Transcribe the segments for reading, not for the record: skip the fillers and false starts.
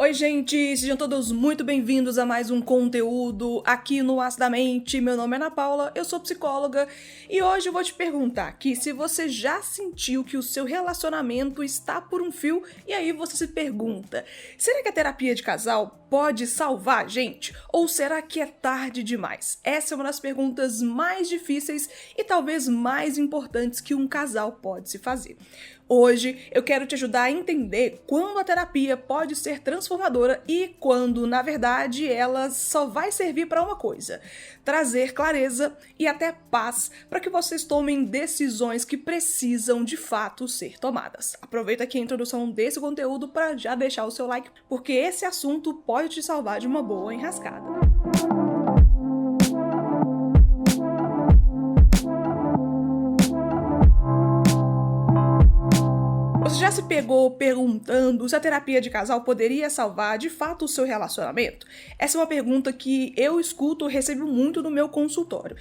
Oi, gente! Sejam todos muito bem-vindos a mais um conteúdo aqui no Acidamente. Meu nome é Ana Paula, eu sou psicóloga e hoje eu vou te perguntar aqui se você já sentiu que o seu relacionamento está por um fio e aí você se pergunta, será que a terapia de casal pode salvar a gente? Ou será que é tarde demais? Essa é uma das perguntas mais difíceis e talvez mais importantes que um casal pode se fazer. Hoje eu quero te ajudar a entender quando a terapia pode ser transformadora e quando, na verdade, ela só vai servir para uma coisa: trazer clareza e até paz para que vocês tomem decisões que precisam de fato ser tomadas. Aproveita aqui a introdução desse conteúdo para já deixar o seu like, porque esse assunto pode te salvar de uma boa enrascada. Você já se pegou perguntando se a terapia de casal poderia salvar de fato o seu relacionamento? Essa é uma pergunta que eu escuto e recebo muito no meu consultório.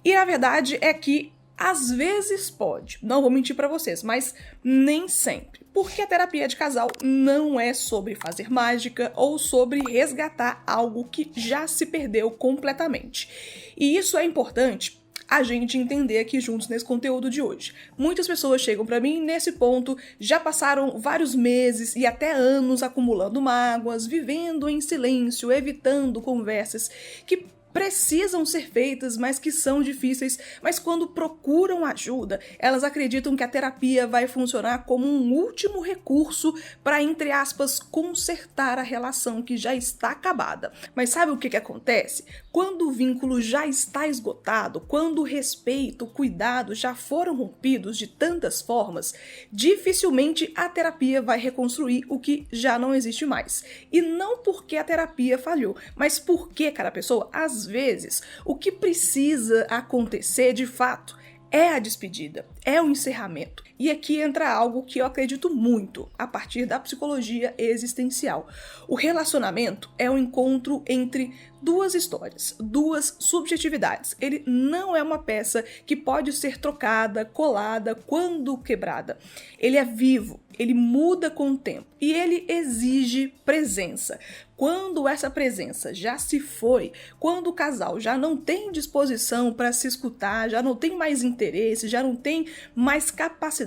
E a verdade é que às vezes pode, não vou mentir pra vocês, mas nem sempre. Porque a terapia de casal não é sobre fazer mágica ou sobre resgatar algo que já se perdeu completamente. E isso é importante a gente entender aqui juntos nesse conteúdo de hoje. Muitas pessoas chegam pra mim nesse ponto, já passaram vários meses e até anos acumulando mágoas, vivendo em silêncio, evitando conversas que precisam ser feitas, mas que são difíceis, mas quando procuram ajuda, elas acreditam que a terapia vai funcionar como um último recurso para, entre aspas, consertar a relação que já está acabada. Mas sabe o que acontece? Quando o vínculo já está esgotado, quando o respeito, o cuidado já foram rompidos de tantas formas, dificilmente a terapia vai reconstruir o que já não existe mais. E não porque a terapia falhou, mas porque, cara pessoa, às vezes, o que precisa acontecer de fato é a despedida, é o encerramento. E aqui entra algo que eu acredito muito a partir da psicologia existencial. O relacionamento é um encontro entre duas histórias, duas subjetividades. Ele não é uma peça que pode ser trocada, colada, quando quebrada. Ele é vivo, ele muda com o tempo e ele exige presença. Quando essa presença já se foi, quando o casal já não tem disposição para se escutar, já não tem mais interesse, já não tem mais capacidade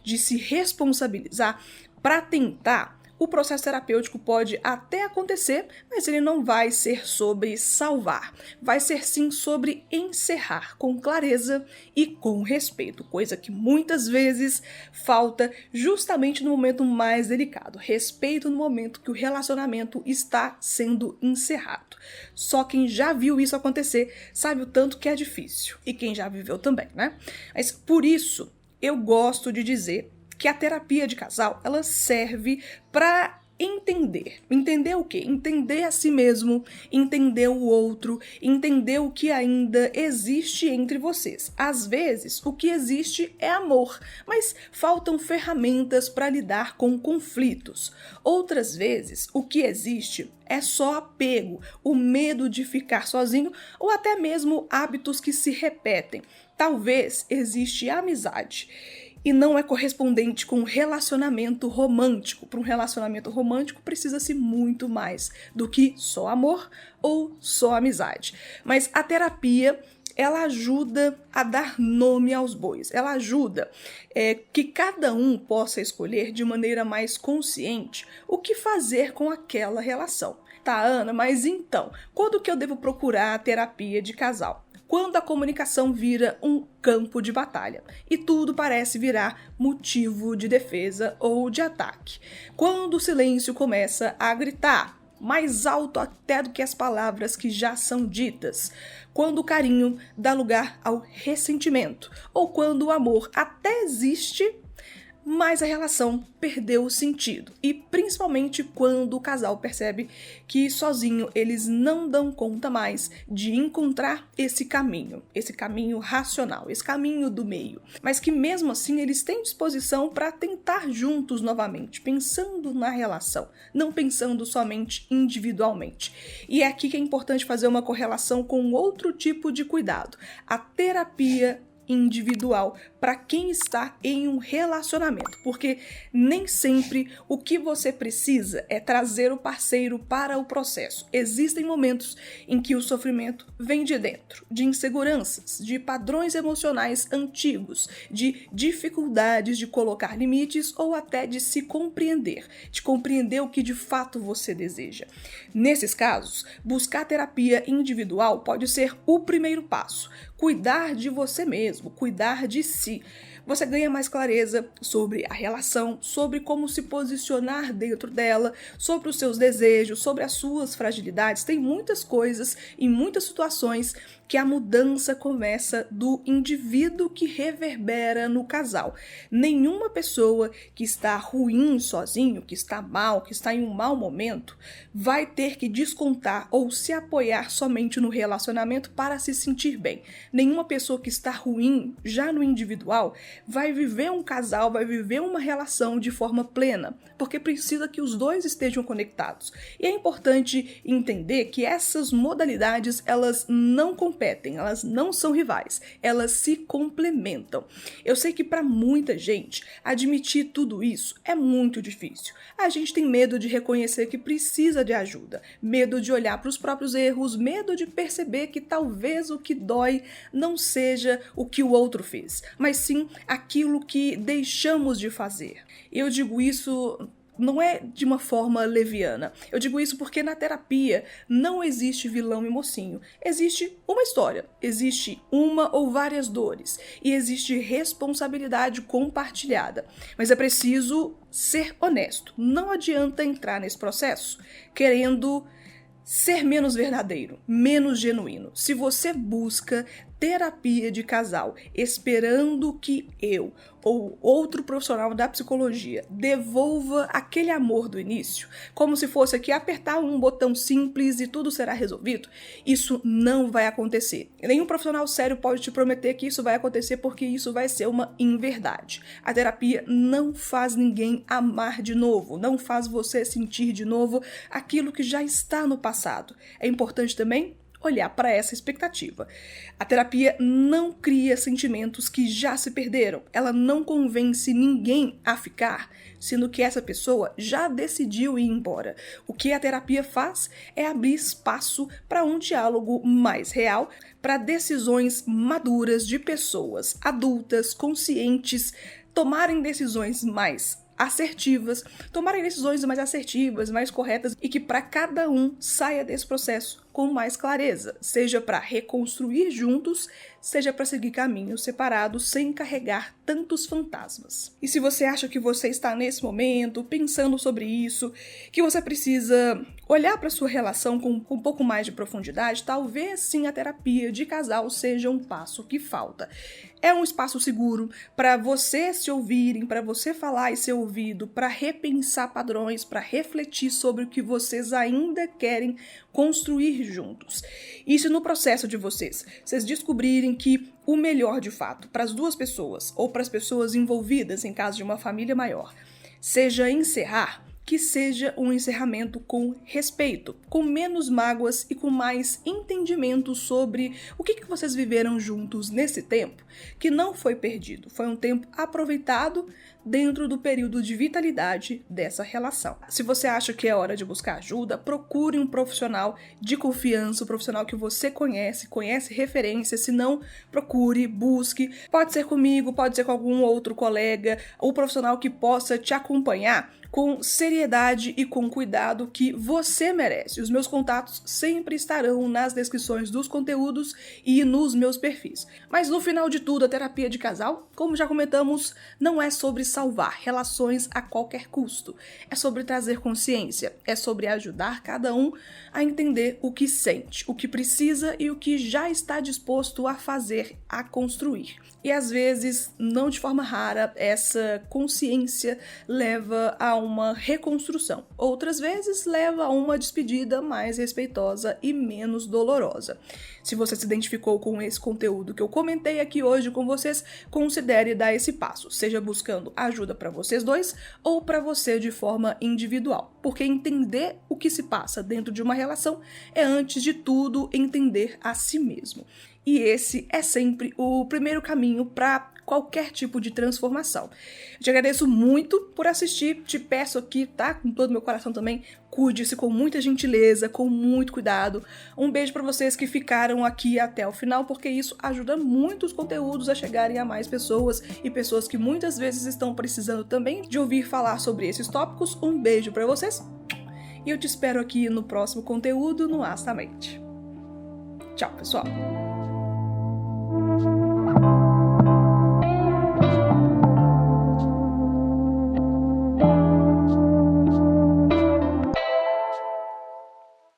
de se responsabilizar para tentar, o processo terapêutico pode até acontecer, mas ele não vai ser sobre salvar. Vai ser sim sobre encerrar com clareza e com respeito, coisa que muitas vezes falta justamente no momento mais delicado. Respeito no momento que o relacionamento está sendo encerrado. Só quem já viu isso acontecer sabe o tanto que é difícil. E quem já viveu também, né? Mas por isso eu gosto de dizer que a terapia de casal, ela serve para entender. Entender o quê? Entender a si mesmo, entender o outro, entender o que ainda existe entre vocês. Às vezes, o que existe é amor, mas faltam ferramentas para lidar com conflitos. Outras vezes, o que existe é só apego, o medo de ficar sozinho ou até mesmo hábitos que se repetem. Talvez existe amizade e não é correspondente com um relacionamento romântico. Para um relacionamento romântico precisa-se muito mais do que só amor ou só amizade. Mas a terapia, ela ajuda a dar nome aos bois. Ela ajuda que cada um possa escolher de maneira mais consciente o que fazer com aquela relação. Tá, Ana, mas então, quando que eu devo procurar a terapia de casal? Quando a comunicação vira um campo de batalha e tudo parece virar motivo de defesa ou de ataque. Quando o silêncio começa a gritar, mais alto até do que as palavras que já são ditas. Quando o carinho dá lugar ao ressentimento. Ou quando o amor até existe, mas a relação perdeu o sentido. E principalmente quando o casal percebe que sozinho eles não dão conta mais de encontrar esse caminho racional, esse caminho do meio. Mas que mesmo assim eles têm disposição para tentar juntos novamente, pensando na relação, não pensando somente individualmente. E é aqui que é importante fazer uma correlação com outro tipo de cuidado. A terapia individual para quem está em um relacionamento, porque nem sempre o que você precisa é trazer o parceiro para o processo. Existem momentos em que o sofrimento vem de dentro, de inseguranças, de padrões emocionais antigos, de dificuldades de colocar limites ou até de se compreender, de compreender o que de fato você deseja. Nesses casos, buscar terapia individual pode ser o primeiro passo. Cuidar de você mesmo, cuidar de si. Você ganha mais clareza sobre a relação, sobre como se posicionar dentro dela, sobre os seus desejos, sobre as suas fragilidades. Tem muitas coisas e muitas situações que a mudança começa do indivíduo que reverbera no casal. Nenhuma pessoa que está ruim sozinho, que está mal, que está em um mau momento, vai ter que descontar ou se apoiar somente no relacionamento para se sentir bem. Nenhuma pessoa que está ruim, já no individual, vai viver um casal, vai viver uma relação de forma plena, porque precisa que os dois estejam conectados. E é importante entender que essas modalidades, elas não competem, elas não são rivais, elas se complementam. Eu sei que para muita gente, admitir tudo isso é muito difícil. A gente tem medo de reconhecer que precisa de ajuda, medo de olhar para os próprios erros, medo de perceber que talvez o que dói não seja o que o outro fez, mas sim aquilo que deixamos de fazer. Eu digo isso não é de uma forma leviana. Eu digo isso porque na terapia não existe vilão e mocinho. Existe uma história, existe uma ou várias dores e existe responsabilidade compartilhada. Mas é preciso ser honesto. Não adianta entrar nesse processo querendo ser menos verdadeiro, menos genuíno. Se você busca terapia de casal esperando que eu ou outro profissional da psicologia devolva aquele amor do início, como se fosse aqui apertar um botão simples e tudo será resolvido, isso não vai acontecer. Nenhum profissional sério pode te prometer que isso vai acontecer, porque isso vai ser uma inverdade. A terapia não faz ninguém amar de novo, não faz você sentir de novo aquilo que já está no passado. É importante também olhar para essa expectativa. A terapia não cria sentimentos que já se perderam. Ela não convence ninguém a ficar, sendo que essa pessoa já decidiu ir embora. O que a terapia faz é abrir espaço para um diálogo mais real, para decisões maduras de pessoas adultas, conscientes, tomarem decisões mais assertivas, mais corretas, e que para cada um saia desse processo com mais clareza, seja para reconstruir juntos, seja para seguir caminhos separados sem carregar tantos fantasmas. E se você acha que você está nesse momento pensando sobre isso, que você precisa olhar para sua relação com um pouco mais de profundidade, talvez sim a terapia de casal seja um passo que falta. É um espaço seguro para você se ouvirem, para você falar e ser ouvido, para repensar padrões, para refletir sobre o que vocês ainda querem construir juntos. E se no processo de vocês descobrirem que o melhor de fato para as duas pessoas ou para as pessoas envolvidas em caso de uma família maior seja encerrar, que seja um encerramento com respeito, com menos mágoas e com mais entendimento sobre o que vocês viveram juntos nesse tempo, que não foi perdido, foi um tempo aproveitado dentro do período de vitalidade dessa relação. Se você acha que é hora de buscar ajuda, procure um profissional de confiança, um profissional que você conhece referências. Se não, procure, busque. Pode ser comigo, pode ser com algum outro colega, ou profissional que possa te acompanhar com seriedade e com cuidado que você merece. Os meus contatos sempre estarão nas descrições dos conteúdos e nos meus perfis. Mas no final de tudo, a terapia de casal, como já comentamos, não é sobre salvar relações a qualquer custo. É sobre trazer consciência, é sobre ajudar cada um a entender o que sente, o que precisa e o que já está disposto a fazer, a construir. E às vezes, não de forma rara, essa consciência leva a uma reconstrução. Outras vezes, leva a uma despedida mais respeitosa e menos dolorosa. Se você se identificou com esse conteúdo que eu comentei aqui hoje com vocês, considere dar esse passo, seja buscando ajuda para vocês dois ou para você de forma individual. Porque entender o que se passa dentro de uma relação é, antes de tudo, entender a si mesmo. e esse é sempre o primeiro caminho para qualquer tipo de transformação. Eu te agradeço muito por assistir, te peço aqui, tá? Com todo o meu coração também, cuide-se com muita gentileza, com muito cuidado. Um beijo para vocês que ficaram aqui até o final, porque isso ajuda muito os conteúdos a chegarem a mais pessoas e pessoas que muitas vezes estão precisando também de ouvir falar sobre esses tópicos. Um beijo para vocês e eu te espero aqui no próximo conteúdo no Astamente. Tchau, pessoal!